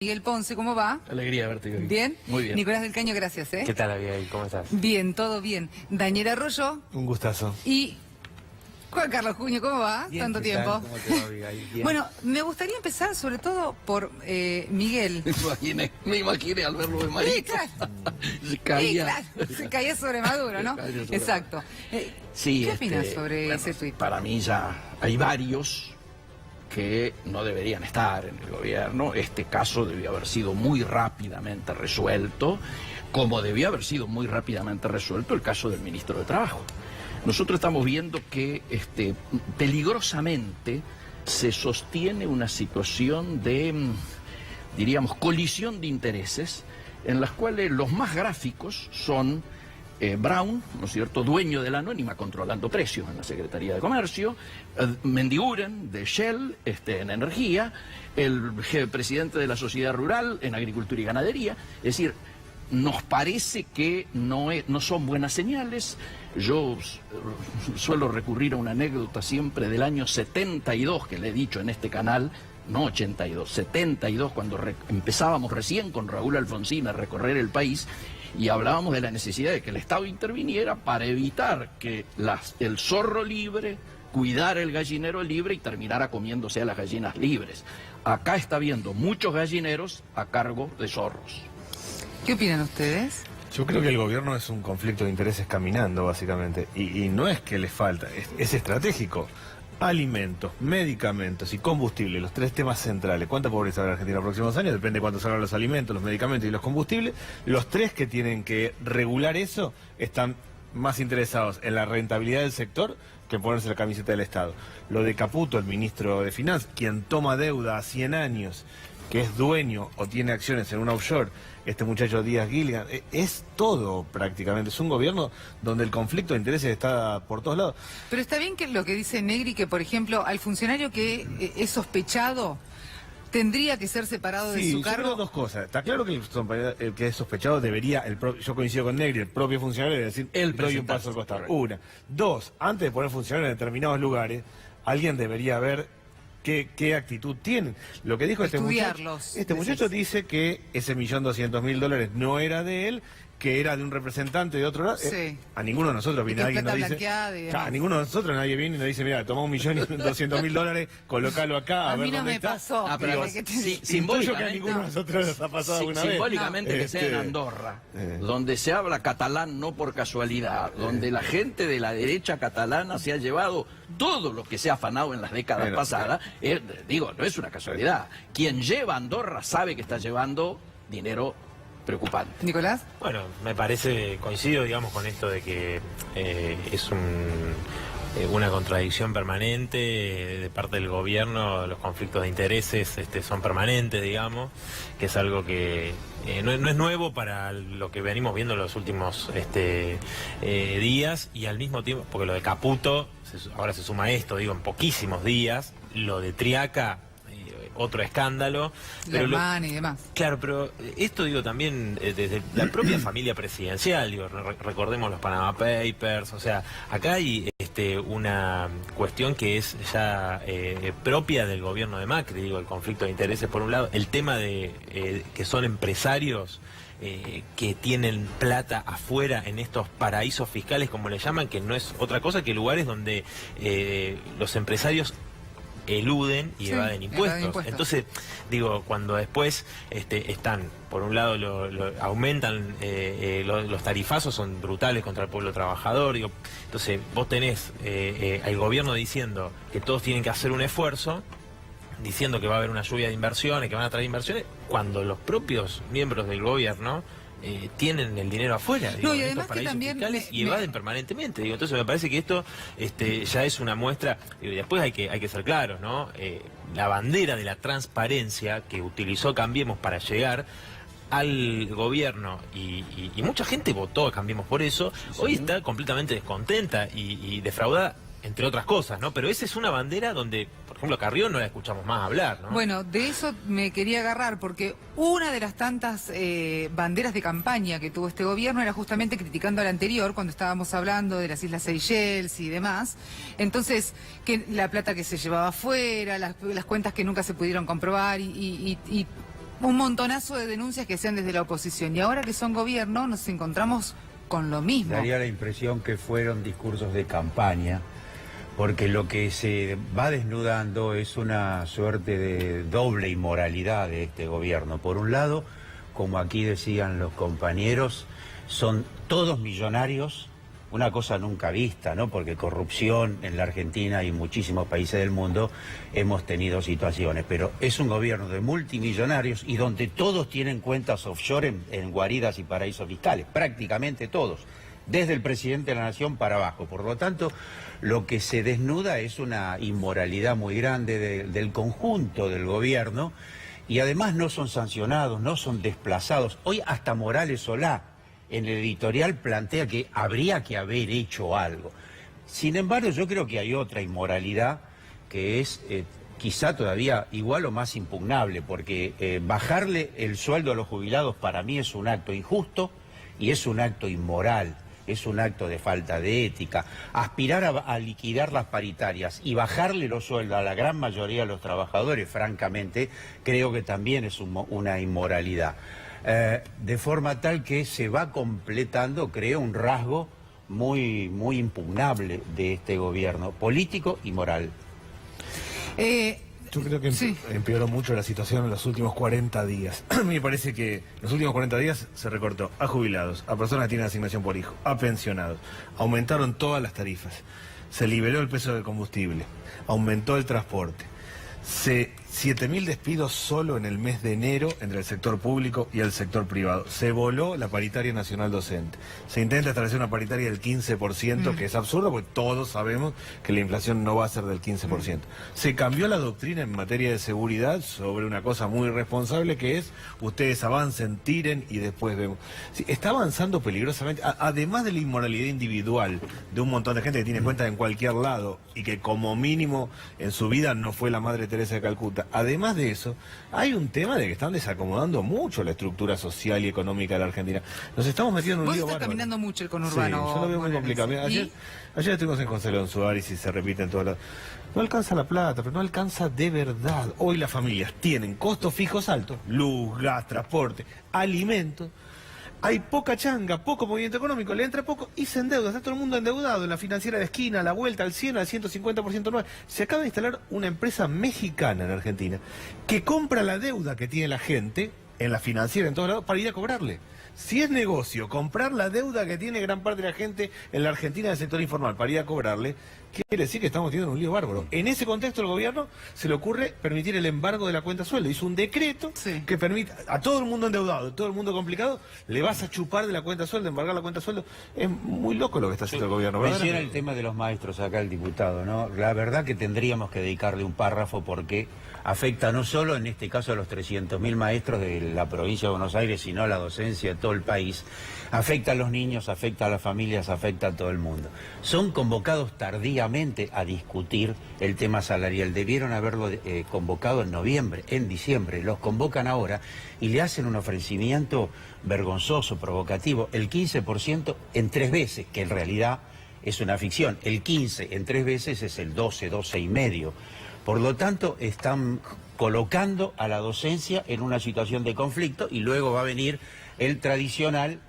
Miguel Ponce, ¿cómo va? Alegría verte hoy. ¿Bien? Muy bien. Nicolás del Caño, gracias, ¿eh? ¿Qué tal, Abigail? ¿Cómo estás? Bien, todo bien. Daniel Arroyo Un gustazo. y Juan Carlos Cuño, ¿cómo va? Bien, Tanto ¿qué tiempo. tal? ¿Cómo te va, Abigail? Bien. Bueno, me gustaría empezar sobre todo por Miguel. Me imaginé al verlo de Sí, Marito. claro. Se Sí, caía. claro, se caía sobre Maduro, ¿no? Se caía sobre Exacto. Sí, ¿Qué opinas este, sobre bueno, ese tuit? Para mí ya hay varios que no deberían estar en el gobierno. Este caso debió haber sido muy rápidamente resuelto, como debió haber sido muy rápidamente resuelto el caso del ministro de Trabajo. Nosotros estamos viendo que peligrosamente se sostiene una situación de, diríamos, colisión de intereses, en las cuales los más gráficos son Brown, ¿no es cierto?, dueño de la Anónima, controlando precios en la Secretaría de Comercio, Mendiguren, de Shell, en energía, el presidente de la Sociedad Rural en Agricultura y Ganadería. Es decir, nos parece que no son buenas señales. Yo suelo recurrir a una anécdota siempre del año 72, que le he dicho en este canal, no 82, 72, cuando empezábamos recién con Raúl Alfonsín a recorrer el país, y hablábamos de la necesidad de que el Estado interviniera para evitar que el zorro libre cuidara el gallinero libre y terminara comiéndose a las gallinas libres. Acá está habiendo muchos gallineros a cargo de zorros. ¿Qué opinan ustedes? Yo creo que el gobierno es un conflicto de intereses caminando, básicamente. Y no es que le falta, es estratégico. Alimentos, medicamentos y combustible, los tres temas centrales. ¿Cuánta pobreza habrá en Argentina en los próximos años? Depende de cuánto salgan los alimentos, los medicamentos y los combustibles. Los tres que tienen que regular eso están más interesados en la rentabilidad del sector que en ponerse la camiseta del Estado. Lo de Caputo, el ministro de Finanzas, quien toma deuda a 100 años, que es dueño o tiene acciones en una offshore, este muchacho Díaz Gilligan, es todo prácticamente. Es un gobierno donde el conflicto de intereses está por todos lados. Pero está bien que lo que dice Negri, que por ejemplo, al funcionario que es sospechado, tendría que ser separado de su yo cargo. creo dos cosas. Está claro que el que es sospechado debería, yo coincido con Negri, el propio funcionario debe decir, doy un paso al costado. Una. Dos, antes de poner funcionarios en determinados lugares, alguien debería ver qué actitud tienen. Lo que dijo este muchacho dice que ese $1.200.000 no era de él, que era de un representante de otro lado. Sí. A ninguno de nosotros viene alguien y nos dice... a ninguno de nosotros nadie viene y nos dice, mira, toma $1.200.000, colocalo acá, a ver mí no dónde me está. pasó. Pero simbólicamente, que a ninguno de nosotros nos ha pasado alguna vez. Simbólicamente que sea en Andorra, donde se habla catalán no por casualidad, donde la gente de la derecha catalana se ha llevado todo lo que se ha afanado en las décadas pasadas, digo, no es una casualidad. Quien lleva a Andorra sabe que está llevando dinero preocupante. Nicolás. Bueno, me parece, coincido, digamos, con esto de que es una contradicción permanente de parte del gobierno. Los conflictos de intereses son permanentes, digamos, que es algo que no es nuevo para lo que venimos viendo en los últimos días, y al mismo tiempo, porque lo de Caputo, ahora se suma esto, digo, en poquísimos días, lo de Triaca, otro escándalo. Pero y demás. Claro, pero esto digo también desde la propia familia presidencial, digo, recordemos los Panama Papers, o sea, acá hay una cuestión que es ya propia del gobierno de Macri, digo, el conflicto de intereses por un lado, el tema de que son empresarios que tienen plata afuera en estos paraísos fiscales, como le llaman, que no es otra cosa que lugares donde los empresarios eluden y evaden impuestos. Entonces, digo, cuando después están, por un lado, aumentan los tarifazos, son brutales contra el pueblo trabajador, digo, entonces vos tenés al gobierno diciendo que todos tienen que hacer un esfuerzo, diciendo que va a haber una lluvia de inversiones, que van a traer inversiones, cuando los propios miembros del gobierno tienen el dinero afuera, digo, no, y en además estos paraísos que también fiscales, y evaden permanentemente, digo. Entonces me parece que esto ya es una muestra, y después hay que ser claros, ¿no? La bandera de la transparencia que utilizó Cambiemos para llegar al gobierno, y mucha gente votó a Cambiemos por eso, hoy está completamente descontenta y defraudada, entre otras cosas, ¿no? Pero esa es una bandera donde, por ejemplo, a Carrión no la escuchamos más hablar, ¿no? Bueno, de eso me quería agarrar, porque una de las tantas banderas de campaña que tuvo este gobierno era justamente criticando al anterior, cuando estábamos hablando de las Islas Seychelles y demás. Entonces, que la plata que se llevaba afuera, las cuentas que nunca se pudieron comprobar y un montonazo de denuncias que sean desde la oposición. Y ahora que son gobierno nos encontramos con lo mismo. Daría la impresión que fueron discursos de campaña, porque lo que se va desnudando es una suerte de doble inmoralidad de este gobierno. Por un lado, como aquí decían los compañeros, son todos millonarios, una cosa nunca vista, ¿no? Porque corrupción en la Argentina y en muchísimos países del mundo hemos tenido situaciones, pero es un gobierno de multimillonarios y donde todos tienen cuentas offshore en guaridas y paraísos fiscales, prácticamente todos, desde el presidente de la Nación para abajo. Por lo tanto, lo que se desnuda es una inmoralidad muy grande del conjunto del gobierno, y además no son sancionados, no son desplazados. Hoy hasta Morales Solá en el editorial plantea que habría que haber hecho algo. Sin embargo, yo creo que hay otra inmoralidad que es quizá todavía igual o más impugnable, porque bajarle el sueldo a los jubilados para mí es un acto injusto y es un acto inmoral, es un acto de falta de ética. Aspirar a liquidar las paritarias y bajarle los sueldos a la gran mayoría de los trabajadores, francamente, creo que también es una inmoralidad. De forma tal que se va completando, creo, un rasgo muy impugnable de este gobierno, político y moral. Yo creo que empeoró mucho la situación en los últimos 40 días. A mí me parece que en los últimos 40 días se recortó a jubilados, a personas que tienen asignación por hijo, a pensionados. Aumentaron todas las tarifas. Se liberó el peso del combustible. Aumentó el transporte. 7.000 despidos solo en el mes de enero entre el sector público y el sector privado. Se voló la paritaria nacional docente. Se intenta establecer una paritaria del 15%, que es absurdo porque todos sabemos que la inflación no va a ser del 15%. Se cambió la doctrina en materia de seguridad sobre una cosa muy irresponsable que es ustedes avancen, tiren y después vemos. Sí, está avanzando peligrosamente, además de la inmoralidad individual de un montón de gente que tiene cuentas en cualquier lado y que como mínimo en su vida no fue la Madre Teresa de Calcuta. Además de eso, hay un tema de que están desacomodando mucho la estructura social y económica de la Argentina. Nos estamos metiendo en un lío bárbaro. Vos estás caminando mucho el conurbano. Sí, yo lo veo muy complicado. Ayer estuvimos en Concepción Suárez y se repite en todos lados. No alcanza la plata, pero no alcanza de verdad. Hoy las familias tienen costos fijos altos, luz, gas, transporte, alimentos. Hay poca changa, poco movimiento económico, le entra poco y se endeuda. Está todo el mundo endeudado en la financiera de esquina, a la vuelta, al 100, al 150% anual. Se acaba de instalar una empresa mexicana en Argentina que compra la deuda que tiene la gente en la financiera, en todos lados, para ir a cobrarle. Si es negocio comprar la deuda que tiene gran parte de la gente en la Argentina del sector informal para ir a cobrarle, quiere decir que estamos teniendo un lío bárbaro. En ese contexto el gobierno se le ocurre permitir el embargo de la cuenta sueldo. Hizo un decreto que permite a todo el mundo endeudado, todo el mundo complicado, le vas a chupar de la cuenta sueldo, embargar la cuenta sueldo. Es muy loco lo que está haciendo el gobierno. Menciona el tema de los maestros acá el diputado, ¿no? La verdad que tendríamos que dedicarle un párrafo porque afecta no solo en este caso a los 300.000 maestros de la provincia de Buenos Aires, sino a la docencia de todo el país. Afecta a los niños, afecta a las familias, afecta a todo el mundo. Son convocados tardíamente a discutir el tema salarial. Debieron haberlo convocado en noviembre, en diciembre. Los convocan ahora y le hacen un ofrecimiento vergonzoso, provocativo. El 15% en 3 veces, que en realidad es una ficción. El 15 en 3 veces es el 12, 12,5. Por lo tanto, están colocando a la docencia en una situación de conflicto y luego va a venir el tradicional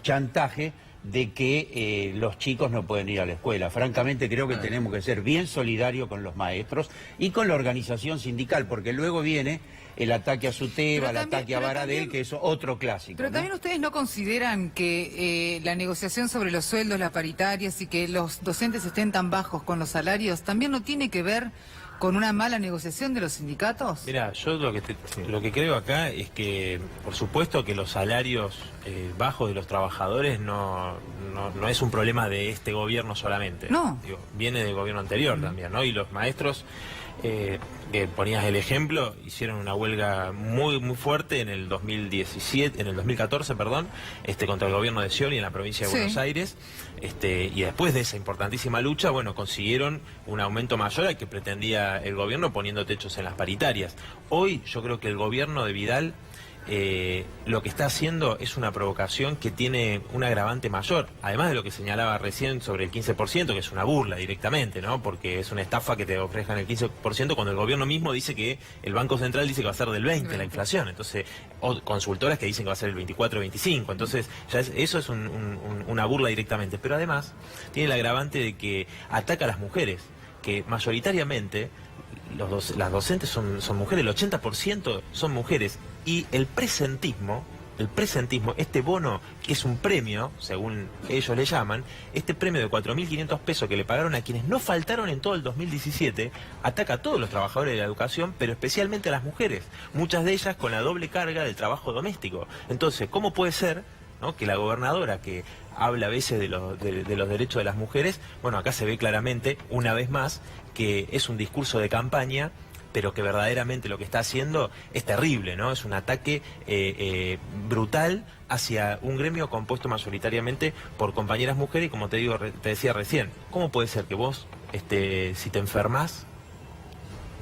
chantaje de que los chicos no pueden ir a la escuela. Francamente creo que tenemos que ser bien solidarios con los maestros y con la organización sindical, porque luego viene el ataque a Suteba, el ataque a Baradel, que es otro clásico. Pero también ustedes no consideran que la negociación sobre los sueldos, las paritarias y que los docentes estén tan bajos con los salarios, también no tiene que ver con una mala negociación de los sindicatos. Mira, yo lo que creo acá es que, por supuesto que los salarios bajos de los trabajadores no es un problema de este gobierno solamente. No. Digo, viene del gobierno anterior también, ¿no? Y los maestros, que ponías el ejemplo, hicieron una huelga muy fuerte en el 2014, contra el gobierno de Scioli en la provincia de Buenos Aires, y después de esa importantísima lucha, bueno, consiguieron un aumento mayor al que pretendía el gobierno poniendo techos en las paritarias. Hoy yo creo que el gobierno de Vidal lo que está haciendo es una provocación que tiene un agravante mayor, además de lo que señalaba recién sobre el 15%, que es una burla directamente, ¿no? Porque es una estafa que te ofrezcan el 15% cuando el gobierno mismo dice que el Banco Central dice que va a ser del 20% la inflación, entonces, o consultoras que dicen que va a ser el 24 o 25%, entonces ya eso es una burla directamente, pero además tiene el agravante de que ataca a las mujeres, que mayoritariamente las docentes son mujeres, el 80% son mujeres, y el presentismo, este bono, que es un premio, según ellos le llaman, este premio de 4.500 pesos que le pagaron a quienes no faltaron en todo el 2017, ataca a todos los trabajadores de la educación, pero especialmente a las mujeres, muchas de ellas con la doble carga del trabajo doméstico. Entonces, ¿cómo puede ser, ¿no?, que la gobernadora, que habla a veces de los derechos de las mujeres, bueno, acá se ve claramente, una vez más, que es un discurso de campaña, pero que verdaderamente lo que está haciendo es terrible, ¿no? Es un ataque brutal hacia un gremio compuesto mayoritariamente por compañeras mujeres, y como te decía recién, ¿cómo puede ser que vos, si te enfermas,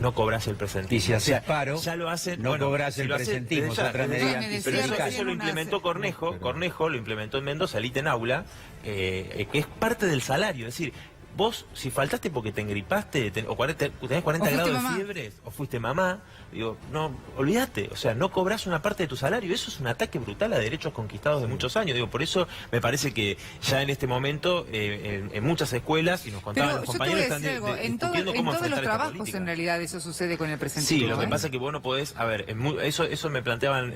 no cobras el presentismo? Y si haces paro, ya lo hacen, no cobras el presentismo, es otra medida pero antisindicales. eso lo implementó Cornejo lo implementó en Mendoza, el ítem aula, que es parte del salario, es decir, vos, si faltaste porque te engripaste, tenés 40 grados de fiebre, o fuiste mamá, digo, no, olvídate, o sea, no cobras una parte de tu salario, eso es un ataque brutal a derechos conquistados de muchos años, digo, por eso me parece que ya en este momento, en muchas escuelas, y nos contaban los compañeros, están discutiendo cómo enfrentar esta política. En todos los trabajos, en realidad, eso sucede con el presentismo. Sí, lo que pasa es que vos no podés, a ver, eso me planteaban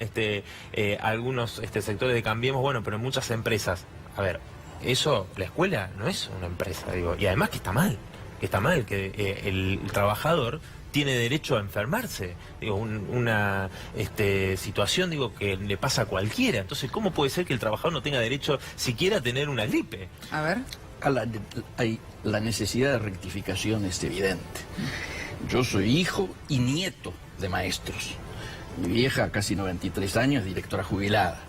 algunos sectores de Cambiemos, bueno, pero en muchas empresas, a ver, eso, la escuela no es una empresa, digo, y además que está mal, que el trabajador tiene derecho a enfermarse, digo, una situación, digo, que le pasa a cualquiera. Entonces, ¿cómo puede ser que el trabajador no tenga derecho siquiera a tener una gripe? A ver. La necesidad de rectificación es evidente. Yo soy hijo y nieto de maestros. Mi vieja, casi 93 años, directora jubilada.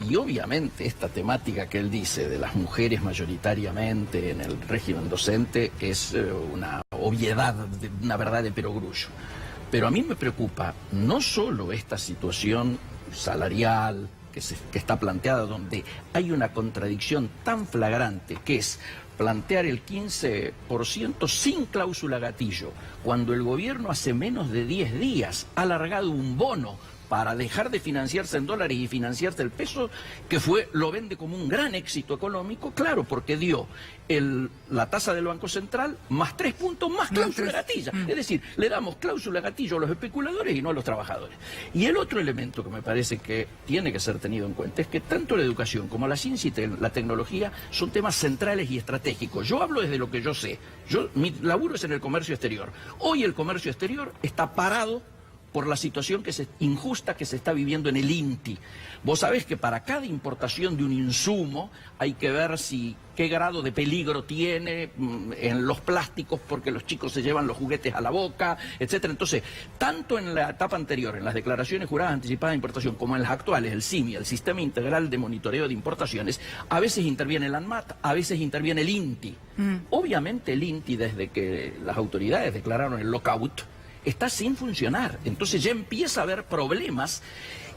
Y obviamente esta temática que él dice de las mujeres mayoritariamente en el régimen docente es una obviedad, una verdad de perogrullo. Pero a mí me preocupa no solo esta situación salarial que está planteada, donde hay una contradicción tan flagrante, que es plantear el 15% sin cláusula gatillo, cuando el gobierno hace menos de 10 días ha alargado un bono para dejar de financiarse en dólares y financiarse el peso, que lo vende como un gran éxito económico, claro, porque dio la tasa del Banco Central más 3 puntos más cláusula gatilla. Es decir, le damos cláusula gatillo a los especuladores y no a los trabajadores. Y el otro elemento que me parece que tiene que ser tenido en cuenta es que tanto la educación como la ciencia y la tecnología son temas centrales y estratégicos. Yo hablo desde lo que yo sé. Mi laburo es en el comercio exterior. Hoy el comercio exterior está parado por la situación injusta que se está viviendo en el INTI. Vos sabés que para cada importación de un insumo hay que ver qué grado de peligro tiene en los plásticos, porque los chicos se llevan los juguetes a la boca, etcétera. Entonces, tanto en la etapa anterior, en las declaraciones juradas anticipadas de importación, como en las actuales, el SIMI, el Sistema Integral de Monitoreo de Importaciones, a veces interviene el ANMAT, a veces interviene el INTI. Obviamente el INTI, desde que las autoridades declararon el lockout, está sin funcionar. Entonces ya empieza a haber problemas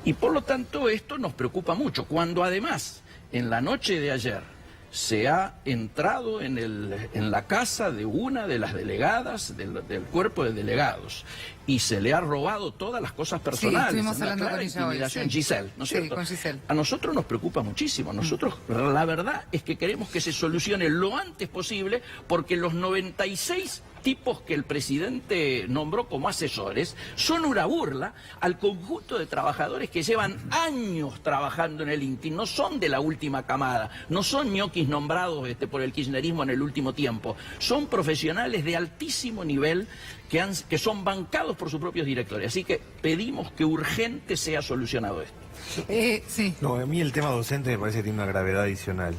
y por lo tanto esto nos preocupa mucho. Cuando además en la noche de ayer se ha entrado en la casa de una de las delegadas del cuerpo de delegados y se le ha robado todas las cosas personales. Sí, estuvimos hablando con ella hoy, sí. Giselle, ¿no es cierto? Sí, con Giselle. A nosotros nos preocupa muchísimo. Nosotros, la verdad es que queremos que se solucione lo antes posible, porque los 96 tipos que el presidente nombró como asesores son una burla al conjunto de trabajadores que llevan años trabajando en el INTI, no son de la última camada, no son ñoquis nombrados por el kirchnerismo en el último tiempo, son profesionales de altísimo nivel que son bancados por sus propios directores. Así que pedimos que urgente sea solucionado esto. Sí. No, a mí el tema docente me parece que tiene una gravedad adicional.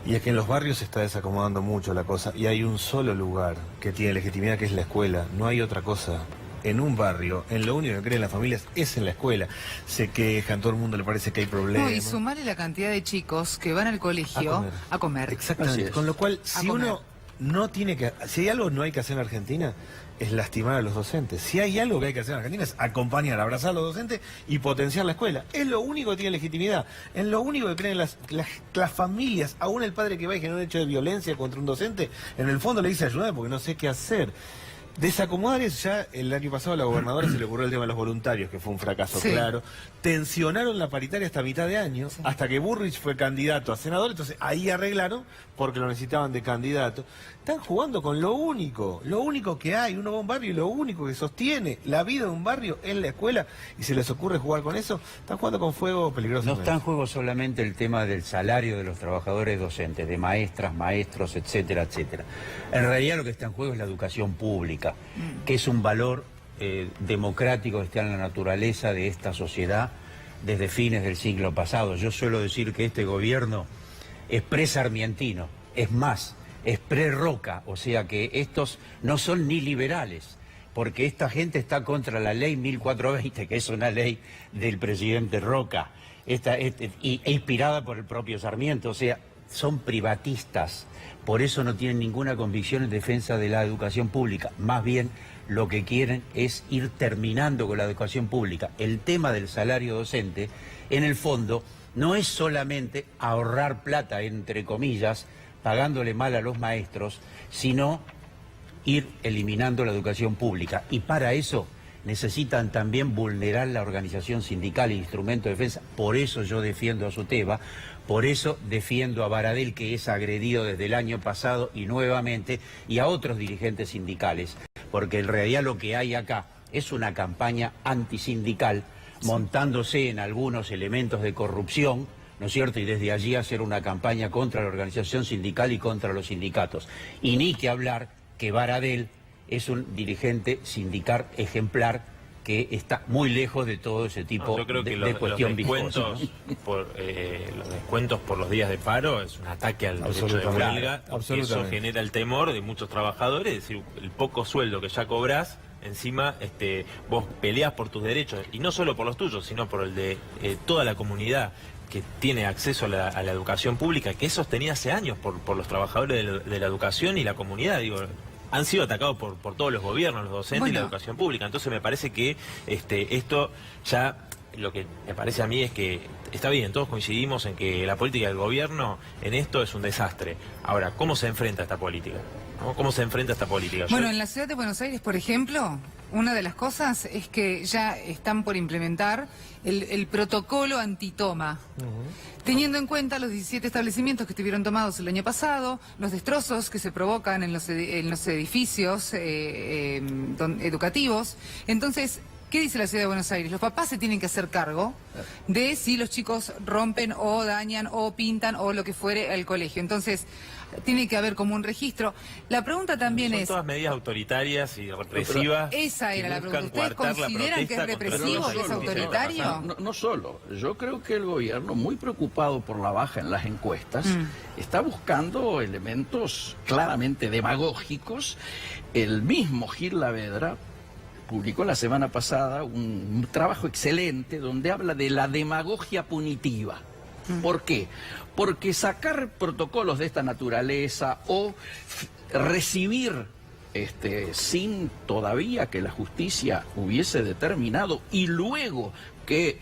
Y es que en los barrios se está desacomodando mucho la cosa y hay un solo lugar que tiene legitimidad, que es la escuela. No hay otra cosa. En un barrio, en lo único que creen las familias es en la escuela. Se quejan, todo el mundo le parece que hay problemas. No, y sumarle la cantidad de chicos que van al colegio a comer. Exactamente. Con lo cual, si uno no tiene que... Si hay algo no hay que hacer en Argentina, es lastimar a los docentes. Si hay algo que hay que hacer en Argentina es acompañar, abrazar a los docentes y potenciar la escuela. Es lo único que tiene legitimidad. Es lo único que creen las familias. Aún el padre que va y genera un hecho de violencia contra un docente, en el fondo le dice ayúdame porque no sé qué hacer. Desacomodar eso, ya el año pasado a la gobernadora se le ocurrió el tema de los voluntarios, que fue un fracaso claro. Tensionaron la paritaria hasta mitad de año, hasta que Burrich fue candidato a senador, entonces ahí arreglaron porque lo necesitaban de candidato. Están jugando con lo único que hay. Uno va a un barrio y lo único que sostiene la vida de un barrio es la escuela y se les ocurre jugar con eso. Están jugando con fuego peligroso. No está en juego solamente el tema del salario de los trabajadores docentes, de maestras, maestros, etcétera, etcétera. En realidad lo que está en juego es la educación pública, que es un valor democrático que está en la naturaleza de esta sociedad desde fines del siglo pasado. Yo suelo decir que este gobierno es pre-sarmientino, es más, es pre-Roca, o sea que estos no son ni liberales, porque esta gente está contra la ley 1420, que es una ley del presidente Roca, e inspirada por el propio Sarmiento, o sea, son privatistas, por eso no tienen ninguna convicción en defensa de la educación pública, más bien lo que quieren es ir terminando con la educación pública. El tema del salario docente, en el fondo, no es solamente ahorrar plata, entre comillas, pagándole mal a los maestros, sino ir eliminando la educación pública. Y para eso necesitan también vulnerar la organización sindical e instrumento de defensa. Por eso yo defiendo a Suteba, por eso defiendo a Baradel, que es agredido desde el año pasado y nuevamente, y a otros dirigentes sindicales. Porque en realidad lo que hay acá es una campaña antisindical, montándose en algunos elementos de corrupción, ¿no es cierto? Y desde allí hacer una campaña contra la organización sindical y contra los sindicatos. Y ni que hablar que Baradel es un dirigente sindical ejemplar que está muy lejos de todo ese tipo de cuestión viscosa, ¿no? Los descuentos por los días de paro es un ataque al derecho de huelga. Eso genera el temor de muchos trabajadores, es decir, el poco sueldo que ya cobrás, encima vos peleás por tus derechos, y no solo por los tuyos, sino por el de toda la comunidad que tiene acceso a la educación pública, que es sostenida hace años por los trabajadores de la educación y la comunidad, digo. Han sido atacados por todos los gobiernos, los docentes y la educación pública. Entonces me parece que esto ya, lo que me parece a mí es que está bien, todos coincidimos en que la política del gobierno en esto es un desastre. Ahora, ¿cómo se enfrenta esta política? ¿No? ¿Cómo se enfrenta esta política? Bueno, en la ciudad de Buenos Aires, por ejemplo, una de las cosas es que ya están por implementar el protocolo antitoma. Teniendo en cuenta los 17 establecimientos que estuvieron tomados el año pasado, los destrozos que se provocan en los edificios educativos, entonces, ¿qué dice la Ciudad de Buenos Aires? Los papás se tienen que hacer cargo de si los chicos rompen o dañan o pintan o lo que fuere el colegio. Entonces, tiene que haber como un registro. La pregunta también Son todas medidas autoritarias y represivas. Esa era la pregunta. ¿Ustedes consideran que es represivo, que es autoritario? No solo. Yo creo que el gobierno, muy preocupado por la baja en las encuestas, está buscando elementos claramente demagógicos. El mismo Gil Lavedra publicó la semana pasada un trabajo excelente donde habla de la demagogia punitiva. ¿Por qué? Porque sacar protocolos de esta naturaleza o recibir sin todavía que la justicia hubiese determinado y luego que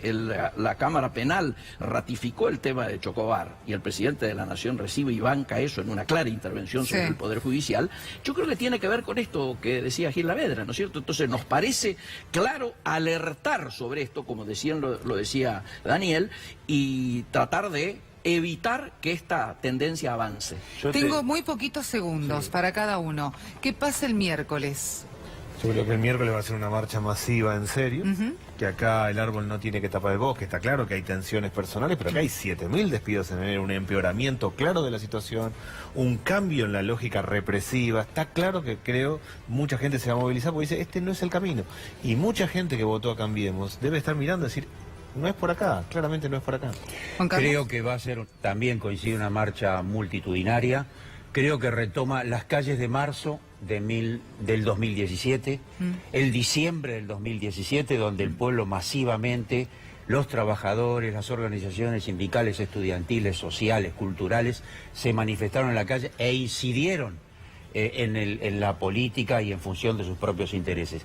la Cámara Penal ratificó el tema de Chocobar y el presidente de la Nación recibe y banca eso en una clara intervención sobre el Poder Judicial, yo creo que tiene que ver con esto que decía Gil Lavedra, ¿no es cierto? Entonces nos parece claro alertar sobre esto, como lo decía Daniel, y tratar de evitar que esta tendencia avance. Tengo muy poquitos segundos para cada uno. ¿Qué pasa el miércoles? Yo creo que el miércoles va a ser una marcha masiva en serio, que acá el árbol no tiene que tapar el bosque, está claro que hay tensiones personales, pero acá hay 7.000 despidos en enero, un empeoramiento claro de la situación, un cambio en la lógica represiva, está claro que mucha gente se va a movilizar porque dice, este no es el camino, y mucha gente que votó a Cambiemos debe estar mirando y decir, no es por acá, claramente no es por acá. Creo que va a ser, también coincide una marcha multitudinaria, creo que retoma las calles de marzo del 2017, el diciembre del 2017, donde el pueblo masivamente, los trabajadores, las organizaciones sindicales, estudiantiles, sociales, culturales, se manifestaron en la calle e incidieron en la política y en función de sus propios intereses.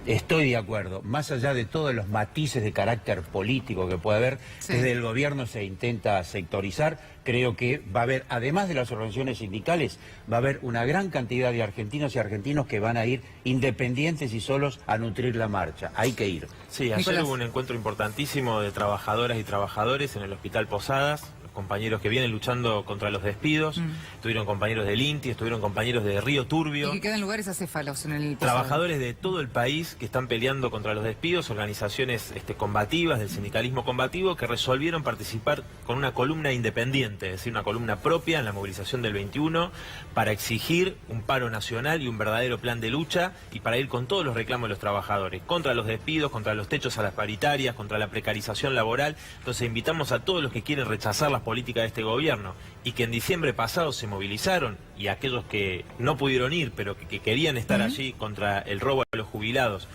Estoy de acuerdo, más allá de todos los matices de carácter político que puede haber, Sí. desde el gobierno se intenta sectorizar, creo que va a haber, además de las organizaciones sindicales, va a haber una gran cantidad de argentinos y argentinos que van a ir independientes y solos a nutrir la marcha. Hay que ir. Sí, ayer Nicolás. hubo un encuentro importantísimo de trabajadoras y trabajadores en el Hospital Posadas, los compañeros que vienen luchando contra los despidos, estuvieron compañeros del INTI, estuvieron compañeros de Río Turbio. Y que quedan lugares acéfalos en el Posado. Trabajadores de todo el país que están peleando contra los despidos, organizaciones combativas, del sindicalismo combativo, que resolvieron participar con una columna independiente, es decir, una columna propia en la movilización del 21, para exigir un paro nacional y un verdadero plan de lucha, y para ir con todos los reclamos de los trabajadores, contra los despidos, contra los techos a las paritarias, contra la precarización laboral. Entonces invitamos a todos los que quieren rechazar las políticas de este gobierno y que en diciembre pasado se movilizaron, y aquellos que no pudieron ir pero que querían estar allí contra el robo a los jubilados,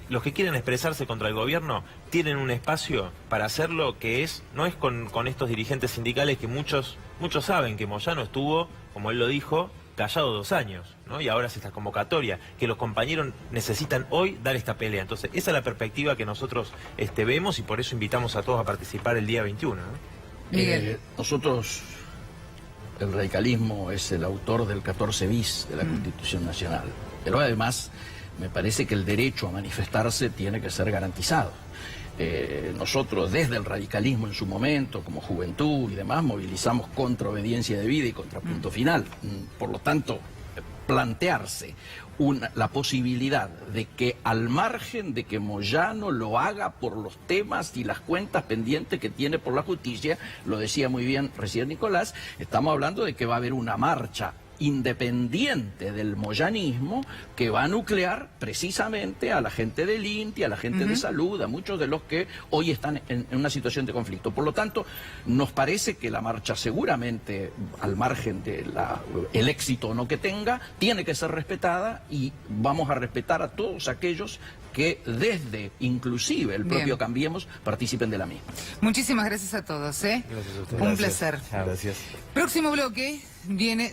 los que quieren expresarse contra el gobierno tienen un espacio para hacerlo, que no es con estos dirigentes sindicales que muchos saben que Moyano estuvo, como él lo dijo, callado 2 años, ¿no? Y ahora es esta convocatoria, que los compañeros necesitan hoy dar esta pelea. Entonces, esa es la perspectiva que nosotros vemos, y por eso invitamos a todos a participar el día 21, ¿no? Miguel. Nosotros, el radicalismo es el autor del 14 bis de la Constitución Nacional. Pero además, me parece que el derecho a manifestarse tiene que ser garantizado. Nosotros desde el radicalismo en su momento, como juventud y demás, movilizamos contra obediencia debida y contra punto final. Por lo tanto, plantearse la posibilidad de que, al margen de que Moyano lo haga por los temas y las cuentas pendientes que tiene por la justicia, lo decía muy bien recién Nicolás, estamos hablando de que va a haber una marcha independiente del moyanismo que va a nuclear precisamente a la gente del INTI, a la gente de salud, a muchos de los que hoy están en una situación de conflicto. Por lo tanto, nos parece que la marcha, seguramente, al margen de el éxito o no que tenga, tiene que ser respetada, y vamos a respetar a todos aquellos que desde inclusive el propio Bien. Cambiemos participen de la misma. Muchísimas gracias a todos, ¿eh? Gracias a ustedes. Un placer. Gracias. Próximo bloque viene...